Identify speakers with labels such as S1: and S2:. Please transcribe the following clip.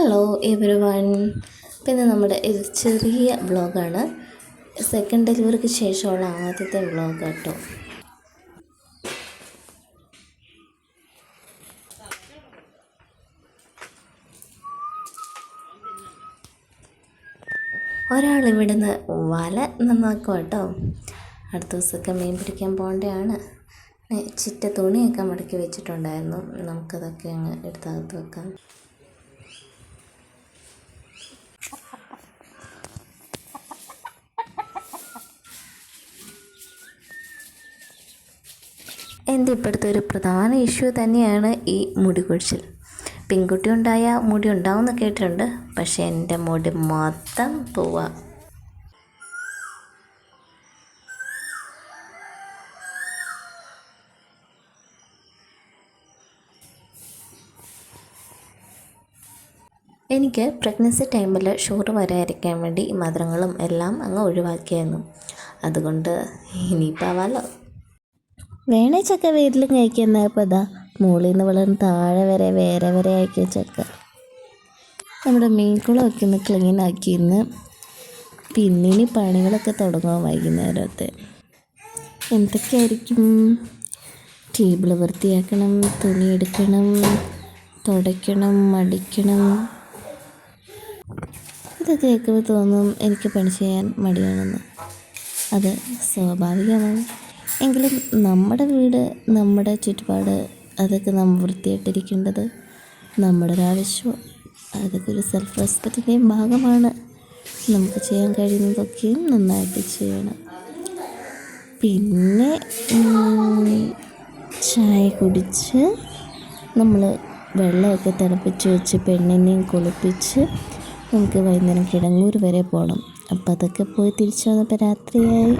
S1: Hello every one. പിന്നെ നമ്മുടെ ഇത് ചെറിയ വ്ളോഗാണ്. സെക്കൻഡ് ഡെലിവറിക്ക് ശേഷമുള്ള ആദ്യത്തെ വ്ളോഗ് കേട്ടോ. ഒരാൾ ഇവിടുന്ന് വല നന്നാക്കും കേട്ടോ. അടുത്ത ദിവസമൊക്കെ മീൻ പിടിക്കാൻ പോകേണ്ടതാണ്. ചിറ്റ തുണിയൊക്കെ മടക്കി വെച്ചിട്ടുണ്ടായിരുന്നു. നമുക്കതൊക്കെ അങ്ങ് എടുത്തകത്ത് വെക്കാം. എൻ്റെ ഇപ്പോഴത്തെ ഒരു പ്രധാന ഇഷ്യൂ തന്നെയാണ് ഈ മുടി കൊഴിച്ചിൽ. പെൺകുട്ടി ഉണ്ടായാൽ മുടി ഉണ്ടാവുമെന്ന് കേട്ടിട്ടുണ്ട്, പക്ഷേ എൻ്റെ മുടി മൊത്തം പോവാ. എനിക്ക് പ്രഗ്നൻസി ടൈമിൽ ഷുഗർ വരാതിരിക്കാൻ വേണ്ടി മധുരങ്ങളും എല്ലാം അങ്ങ് ഒഴിവാക്കിയായിരുന്നു. അതുകൊണ്ട് ഇനിയിപ്പോൾ ആവാലോ. വേണേ ചക്ക വീട്ടിലും കഴിക്കുന്ന ഇപ്പോൾ ഇതാ മുകളിൽ നിന്ന് വളർന്ന് താഴെ വരെ വേറെ ആക്കിയ ചക്ക. നമ്മുടെ മീൻകുളമൊക്കെ ഒന്ന് ക്ലീൻ ആക്കിയിന്ന്. പിന്നെ ഇനി പണികളൊക്കെ തുടങ്ങാൻ വൈകുന്നേരത്തെ എന്തൊക്കെയായിരിക്കും. ടേബിൾ വൃത്തിയാക്കണം, തുണി എടുക്കണം, തുടയ്ക്കണം, മടിക്കണം. ഇതൊക്കെ കേൾക്കുമ്പോൾ തോന്നും എനിക്ക് പണി ചെയ്യാൻ മടിയാണെന്ന്. അത് സ്വാഭാവികമാണ്. എങ്കിലും നമ്മുടെ വീട്, നമ്മുടെ ചുറ്റുപാട്, അതൊക്കെ നമ്മൾ വൃത്തിയായിട്ടിരിക്കേണ്ടത് നമ്മുടെ ഒരാവശ്യം. അതൊക്കെ ഒരു സെൽഫ് റെസ്പെക്റ്റിൻ്റെയും ഭാഗമാണ്. നമുക്ക് ചെയ്യാൻ കഴിയുന്നതൊക്കെയും നന്നായിട്ട് ചെയ്യണം. പിന്നെ ചായ കുടിച്ച് നമ്മൾ വെള്ളമൊക്കെ തിളപ്പിച്ച് വെച്ച് പെണ്ണിനെയും കുളിപ്പിച്ച് നമുക്ക് വൈകുന്നേരം കിടങ്ങൂർ വരെ പോകണം. അപ്പം അതൊക്കെ പോയി തിരിച്ചു വന്നപ്പോൾ രാത്രിയായി.